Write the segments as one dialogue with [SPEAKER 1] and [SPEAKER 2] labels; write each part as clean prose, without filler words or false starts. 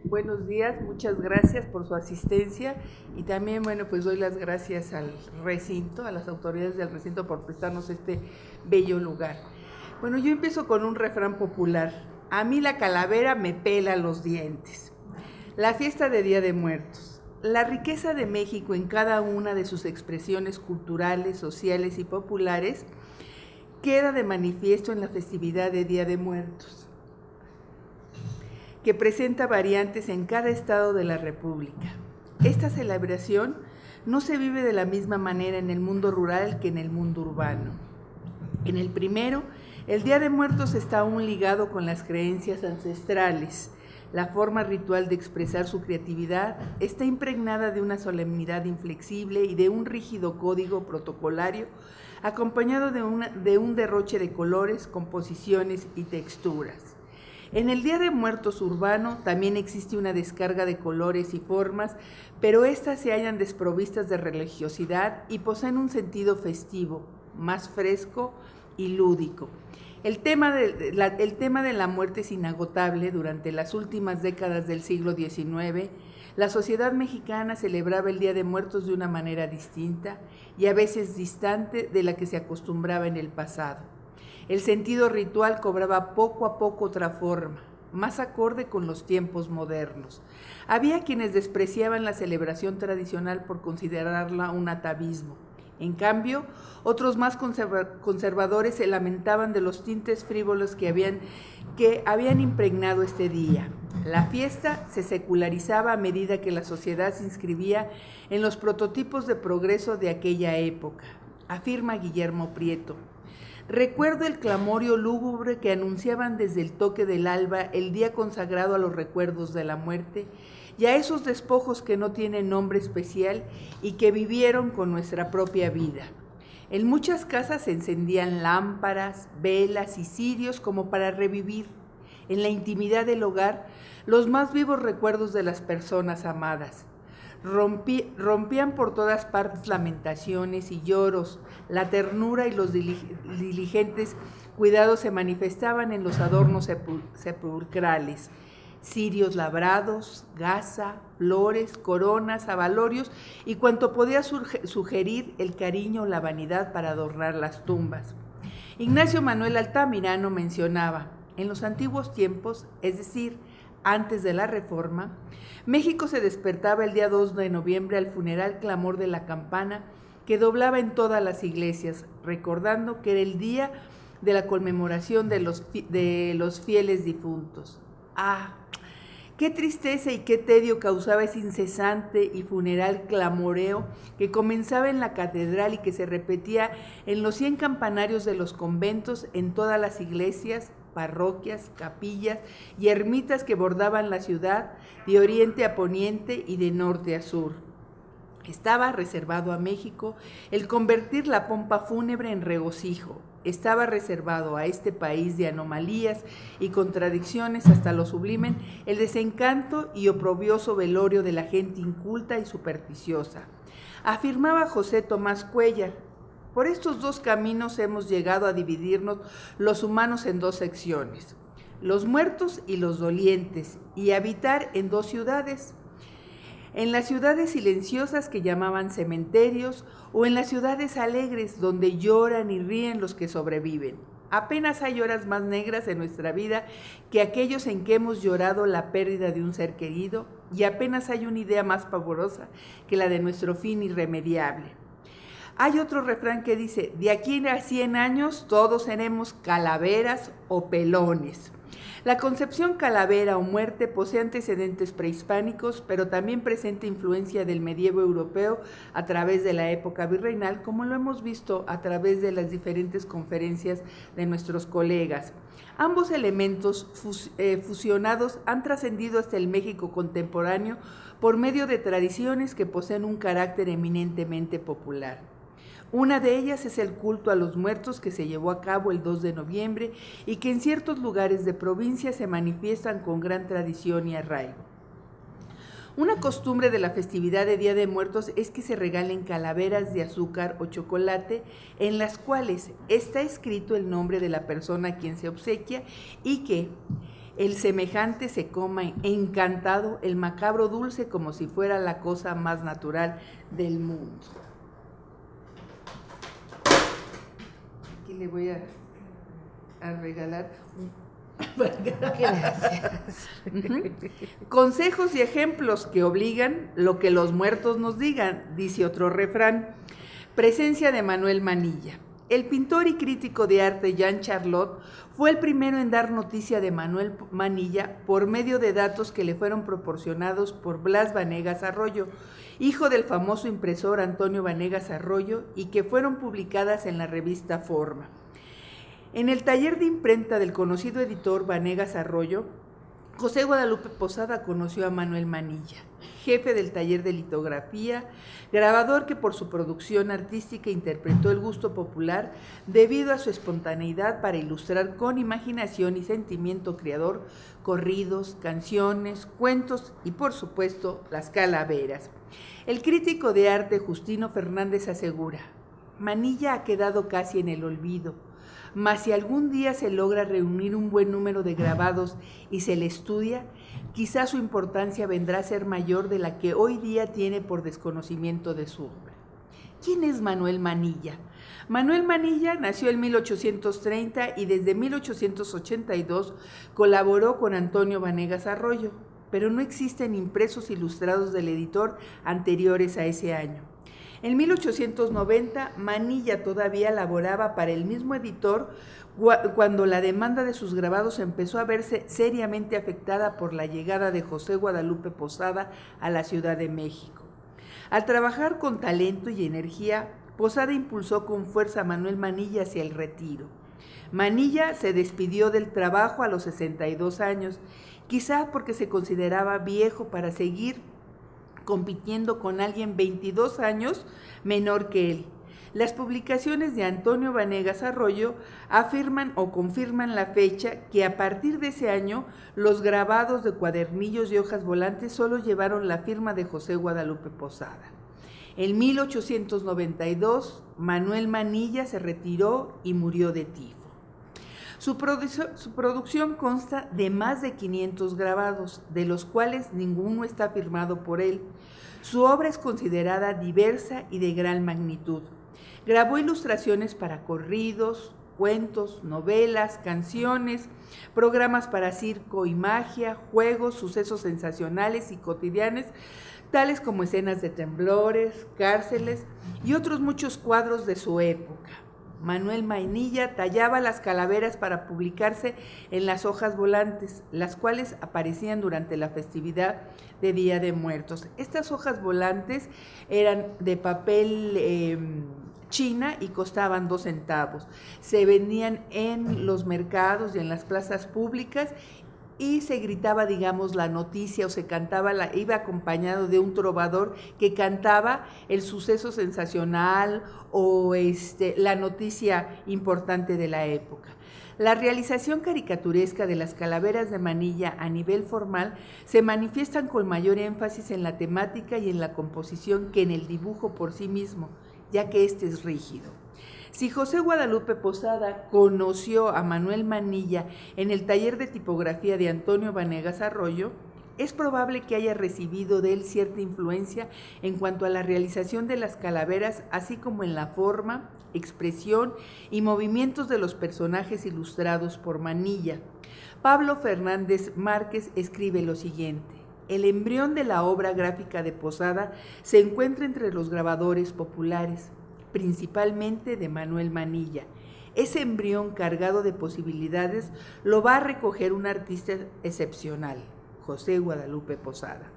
[SPEAKER 1] Buenos días, muchas gracias por su asistencia y también, pues doy las gracias al recinto, a las autoridades del recinto por prestarnos este bello lugar. Bueno, yo empiezo con un refrán popular: a mí la calavera me pela los dientes. La fiesta de Día de Muertos. La riqueza de México en cada una de sus expresiones culturales, sociales y populares queda de manifiesto en la festividad de Día de Muertos, que presenta variantes en cada estado de la República. Esta celebración no se vive de la misma manera en el mundo rural que en el mundo urbano. En el primero, el Día de Muertos está aún ligado con las creencias ancestrales. La forma ritual de expresar su creatividad está impregnada de una solemnidad inflexible y de un rígido código protocolario, acompañado de un derroche de colores, composiciones y texturas. En el Día de Muertos urbano también existe una descarga de colores y formas, pero estas se hallan desprovistas de religiosidad y poseen un sentido festivo, más fresco y lúdico. El tema de la muerte es inagotable. Durante las últimas décadas del siglo XIX, la sociedad mexicana celebraba el Día de Muertos de una manera distinta y a veces distante de la que se acostumbraba en el pasado. El sentido ritual cobraba poco a poco otra forma, más acorde con los tiempos modernos. Había quienes despreciaban la celebración tradicional por considerarla un atavismo. En cambio, otros más conservadores se lamentaban de los tintes frívolos que habían impregnado este día. La fiesta se secularizaba a medida que la sociedad se inscribía en los prototipos de progreso de aquella época, afirma Guillermo Prieto. Recuerdo el clamorio lúgubre que anunciaban desde el toque del alba el día consagrado a los recuerdos de la muerte y a esos despojos que no tienen nombre especial y que vivieron con nuestra propia vida. En muchas casas se encendían lámparas, velas y cirios como para revivir, en la intimidad del hogar, los más vivos recuerdos de las personas amadas. Rompían por todas partes lamentaciones y lloros. La ternura y los diligentes cuidados se manifestaban en los adornos sepulcrales. Cirios labrados, gasa, flores, coronas, abalorios y cuanto podía sugerir el cariño o la vanidad para adornar las tumbas. Ignacio Manuel Altamirano mencionaba: en los antiguos tiempos, es decir, antes de la Reforma, México se despertaba el día 2 de noviembre al funeral clamor de la campana que doblaba en todas las iglesias, recordando que era el día de la conmemoración de los fieles difuntos. ¡Ah! Qué tristeza y qué tedio causaba ese incesante y funeral clamoreo que comenzaba en la catedral y que se repetía en los 100 campanarios de los conventos, en todas las iglesias, parroquias, capillas y ermitas que bordaban la ciudad de oriente a poniente y de norte a sur. Estaba reservado a México el convertir la pompa fúnebre en regocijo. Estaba reservado a este país de anomalías y contradicciones hasta lo sublimen el desencanto y oprobioso velorio de la gente inculta y supersticiosa. Afirmaba José Tomás Cuéllar: por estos dos caminos hemos llegado a dividirnos los humanos en dos secciones, los muertos y los dolientes, y habitar en dos ciudades, en las ciudades silenciosas que llamaban cementerios o en las ciudades alegres donde lloran y ríen los que sobreviven. Apenas hay horas más negras en nuestra vida que aquellos en que hemos llorado la pérdida de un ser querido, y apenas hay una idea más pavorosa que la de nuestro fin irremediable. Hay otro refrán que dice: de aquí a 100 años todos seremos calaveras o pelones. La concepción calavera o muerte posee antecedentes prehispánicos, pero también presenta influencia del medievo europeo a través de la época virreinal, como lo hemos visto a través de las diferentes conferencias de nuestros colegas. Ambos elementos fusionados han trascendido hasta el México contemporáneo por medio de tradiciones que poseen un carácter eminentemente popular. Una de ellas es el culto a los muertos que se llevó a cabo el 2 de noviembre y que en ciertos lugares de provincia se manifiestan con gran tradición y arraigo. Una costumbre de la festividad de Día de Muertos es que se regalen calaveras de azúcar o chocolate en las cuales está escrito el nombre de la persona a quien se obsequia y que el semejante se coma encantado el macabro dulce como si fuera la cosa más natural del mundo. Aquí le voy a regalar un...
[SPEAKER 2] Gracias.
[SPEAKER 1] Consejos y ejemplos que obligan lo que los muertos nos digan, dice otro refrán. Presencia de Manuel Manilla. El pintor y crítico de arte Jean Charlot fue el primero en dar noticia de Manuel Manilla por medio de datos que le fueron proporcionados por Blas Vanegas Arroyo, hijo del famoso impresor Antonio Vanegas Arroyo, y que fueron publicadas en la revista Forma. En el taller de imprenta del conocido editor Vanegas Arroyo, José Guadalupe Posada conoció a Manuel Manilla, jefe del taller de litografía, grabador que por su producción artística interpretó el gusto popular debido a su espontaneidad para ilustrar con imaginación y sentimiento creador corridos, canciones, cuentos y por supuesto las calaveras. El crítico de arte Justino Fernández asegura: Manilla ha quedado casi en el olvido, mas si algún día se logra reunir un buen número de grabados y se le estudia, quizá su importancia vendrá a ser mayor de la que hoy día tiene por desconocimiento de su obra. ¿Quién es Manuel Manilla? Manuel Manilla nació en 1830 y desde 1882 colaboró con Antonio Vanegas Arroyo, pero no existen impresos ilustrados del editor anteriores a ese año. En 1890, Manilla todavía laboraba para el mismo editor cuando la demanda de sus grabados empezó a verse seriamente afectada por la llegada de José Guadalupe Posada a la Ciudad de México. Al trabajar con talento y energía, Posada impulsó con fuerza a Manuel Manilla hacia el retiro. Manilla se despidió del trabajo a los 62 años, quizá porque se consideraba viejo para seguir compitiendo con alguien 22 años menor que él. Las publicaciones de Antonio Vanegas Arroyo afirman o confirman la fecha que a partir de ese año los grabados de cuadernillos y hojas volantes solo llevaron la firma de José Guadalupe Posada. En 1892, Manuel Manilla se retiró y murió de tifo. Su producción consta de más de 500 grabados, de los cuales ninguno está firmado por él. Su obra es considerada diversa y de gran magnitud. Grabó ilustraciones para corridos, cuentos, novelas, canciones, programas para circo y magia, juegos, sucesos sensacionales y cotidianos, tales como escenas de temblores, cárceles y otros muchos cuadros de su época. Manuel Manilla tallaba las calaveras para publicarse en las hojas volantes, las cuales aparecían durante la festividad de Día de Muertos. Estas hojas volantes eran de papel china y costaban 2 centavos. Se vendían en los mercados y en las plazas públicas y se gritaba, digamos, la noticia o se cantaba, iba acompañado de un trovador que cantaba el suceso sensacional o la noticia importante de la época. La realización caricaturesca de las calaveras de Manilla a nivel formal se manifiestan con mayor énfasis en la temática y en la composición que en el dibujo por sí mismo, ya que este es rígido. Si José Guadalupe Posada conoció a Manuel Manilla en el taller de tipografía de Antonio Vanegas Arroyo, es probable que haya recibido de él cierta influencia en cuanto a la realización de las calaveras, así como en la forma, expresión y movimientos de los personajes ilustrados por Manilla. Pablo Fernández Márquez escribe lo siguiente: el embrión de la obra gráfica de Posada se encuentra entre los grabadores populares, principalmente de Manuel Manilla. Ese embrión cargado de posibilidades lo va a recoger un artista excepcional, José Guadalupe Posada.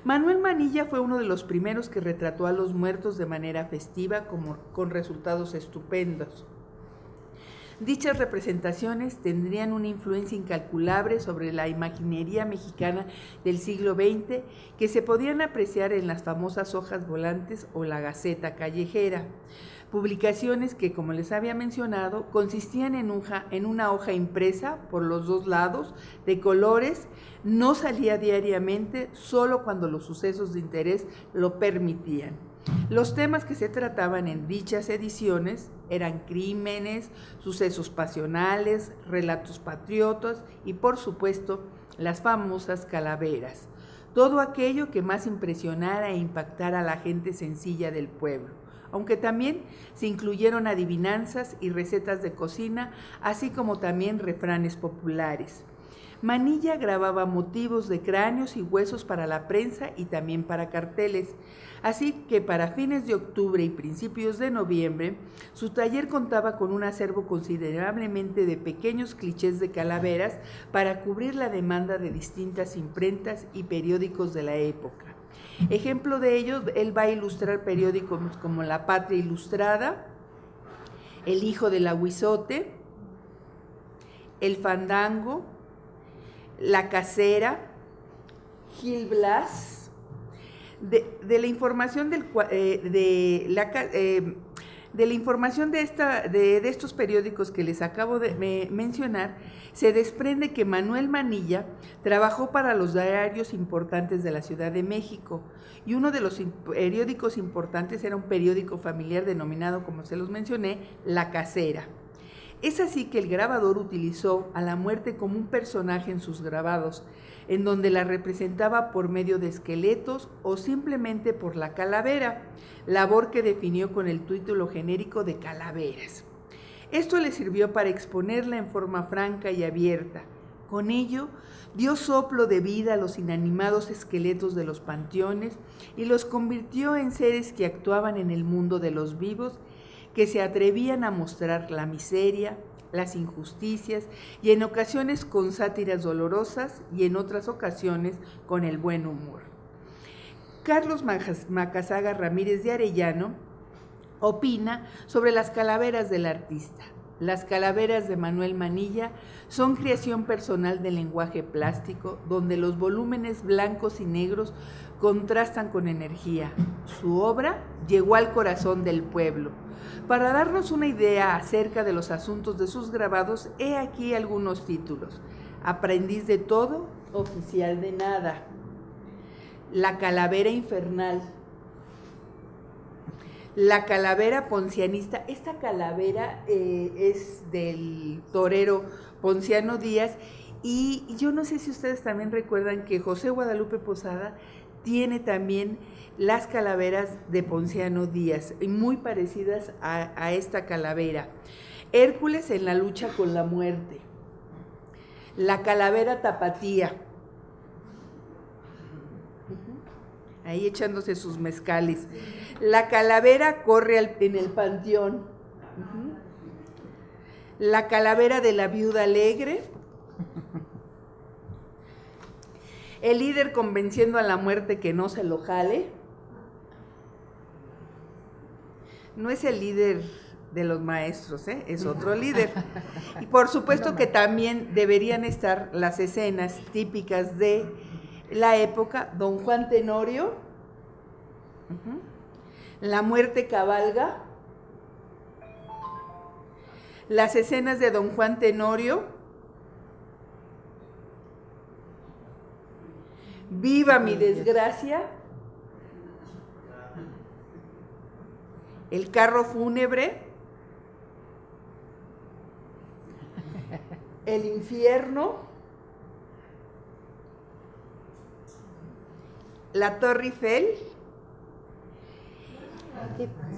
[SPEAKER 1] Manuel Manilla fue uno de los primeros que retrató a los muertos de manera festiva, con resultados estupendos. Dichas representaciones tendrían una influencia incalculable sobre la imaginería mexicana del siglo XX, que se podían apreciar en las famosas hojas volantes o la Gaceta Callejera. Publicaciones que, como les había mencionado, consistían en una hoja impresa por los 2 lados, de colores, no salía diariamente, solo cuando los sucesos de interés lo permitían. Los temas que se trataban en dichas ediciones eran crímenes, sucesos pasionales, relatos patriotas y, por supuesto, las famosas calaveras. Todo aquello que más impresionara e impactara a la gente sencilla del pueblo, aunque también se incluyeron adivinanzas y recetas de cocina, así como también refranes populares. Manilla grababa motivos de cráneos y huesos para la prensa y también para carteles, así que para fines de octubre y principios de noviembre, su taller contaba con un acervo considerablemente de pequeños clichés de calaveras para cubrir la demanda de distintas imprentas y periódicos de la época. Ejemplo de ello, él va a ilustrar periódicos como La Patria Ilustrada, El Hijo del Aguizote, El Fandango, La Casera, Gil Blas. De la información de la información de estos periódicos que les acabo de mencionar, se desprende que Manuel Manilla trabajó para los diarios importantes de la Ciudad de México, y uno de los periódicos importantes era un periódico familiar denominado, como se los mencioné, La Casera. Es así que el grabador utilizó a la muerte como un personaje en sus grabados, en donde la representaba por medio de esqueletos o simplemente por la calavera, labor que definió con el título genérico de Calaveras. Esto le sirvió para exponerla en forma franca y abierta. Con ello, dio soplo de vida a los inanimados esqueletos de los panteones y los convirtió en seres que actuaban en el mundo de los vivos, que se atrevían a mostrar la miseria, las injusticias y en ocasiones con sátiras dolorosas y en otras ocasiones con el buen humor. Carlos Macazaga Ramírez de Arellano opina sobre las calaveras del artista. Las calaveras de Manuel Manilla son creación personal del lenguaje plástico, donde los volúmenes blancos y negros contrastan con energía. Su obra llegó al corazón del pueblo. Para darnos una idea acerca de los asuntos de sus grabados, he aquí algunos títulos. Aprendiz de todo, oficial de nada. La calavera infernal. La calavera poncianista. Esta calavera es del torero Ponciano Díaz, y yo no sé si ustedes también recuerdan que José Guadalupe Posada tiene también las calaveras de Ponciano Díaz, muy parecidas a esta calavera. Hércules en la lucha con la muerte. La calavera tapatía. Ahí echándose sus mezcales. La calavera corre en el panteón. La calavera de la viuda alegre. El líder convenciendo a la muerte que no se lo jale. No es el líder de los maestros, es otro líder. Y por supuesto que también deberían estar las escenas típicas de la época. Don Juan Tenorio, la muerte cabalga, las escenas de Don Juan Tenorio, viva mi desgracia, el carro fúnebre, el infierno, la Torre Eiffel.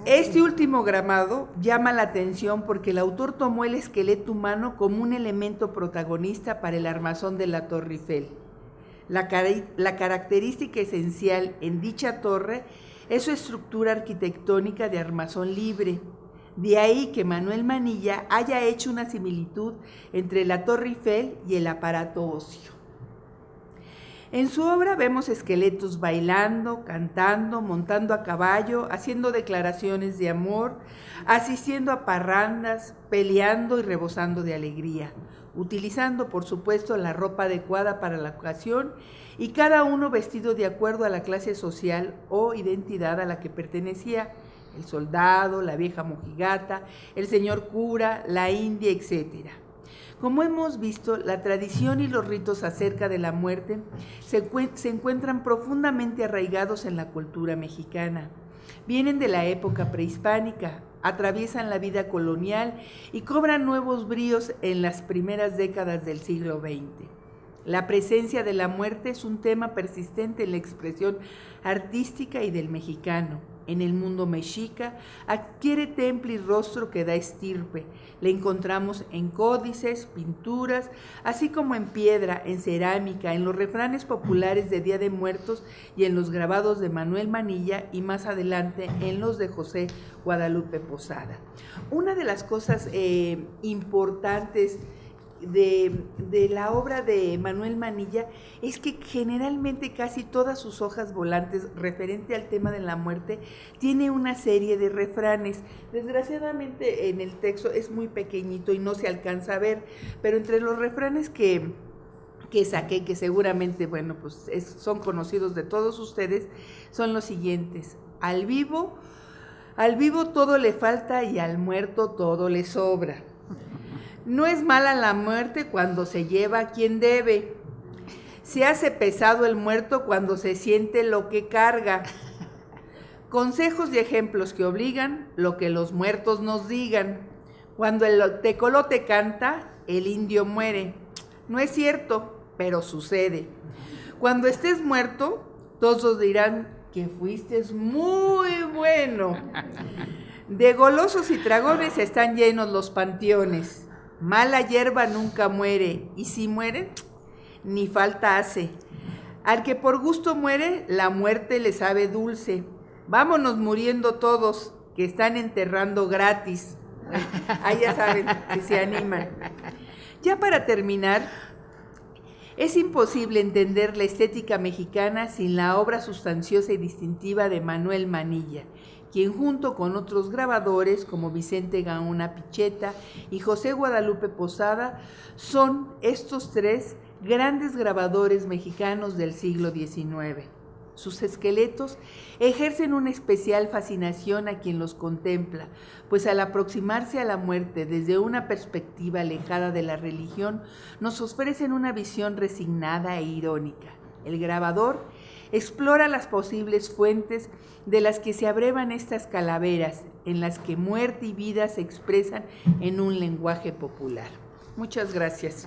[SPEAKER 1] Este último grabado llama la atención porque el autor tomó el esqueleto humano como un elemento protagonista para el armazón de la Torre Eiffel. La característica esencial en dicha torre es su estructura arquitectónica de armazón libre. De ahí que Manuel Manilla haya hecho una similitud entre la Torre Eiffel y el aparato óseo. En su obra vemos esqueletos bailando, cantando, montando a caballo, haciendo declaraciones de amor, asistiendo a parrandas, peleando y rebosando de alegría, utilizando por supuesto la ropa adecuada para la ocasión y cada uno vestido de acuerdo a la clase social o identidad a la que pertenecía: el soldado, la vieja mojigata, el señor cura, la india, etc. Como hemos visto, la tradición y los ritos acerca de la muerte se encuentran profundamente arraigados en la cultura mexicana. Vienen de la época prehispánica, atraviesan la vida colonial y cobran nuevos bríos en las primeras décadas del siglo XX. La presencia de la muerte es un tema persistente en la expresión artística y del mexicano. En el mundo mexica adquiere temple y rostro que da estirpe. Le encontramos en códices, pinturas, así como en piedra, en cerámica, en los refranes populares de Día de Muertos y en los grabados de Manuel Manilla y más adelante en los de José Guadalupe Posada. Una de las cosas importantes de la obra de Manuel Manilla es que generalmente casi todas sus hojas volantes referente al tema de la muerte tiene una serie de refranes. Desgraciadamente en el texto es muy pequeñito y no se alcanza a ver, pero entre los refranes que saqué, que seguramente, bueno, pues son conocidos de todos ustedes, son los siguientes: al vivo todo le falta y al muerto todo le sobra. No es mala la muerte cuando se lleva a quien debe. Se hace pesado el muerto cuando se siente lo que carga. Consejos y ejemplos que obligan lo que los muertos nos digan. Cuando el tecolote canta, el indio muere. No es cierto, pero sucede. Cuando estés muerto, todos dirán que fuiste muy bueno. De golosos y dragones están llenos los panteones. Mala hierba nunca muere, y si muere, ni falta hace. Al que por gusto muere, la muerte le sabe dulce. Vámonos muriendo todos, que están enterrando gratis. Ahí ya saben, que se animan. Ya para terminar, es imposible entender la estética mexicana sin la obra sustanciosa y distintiva de Manuel Manilla, quien junto con otros grabadores como Vicente Gaona Picchetta y José Guadalupe Posada son estos tres grandes grabadores mexicanos del siglo XIX. Sus esqueletos ejercen una especial fascinación a quien los contempla, pues al aproximarse a la muerte desde una perspectiva alejada de la religión, nos ofrecen una visión resignada e irónica. El grabador explora las posibles fuentes de las que se abrevan estas calaveras, en las que muerte y vida se expresan en un lenguaje popular. Muchas gracias.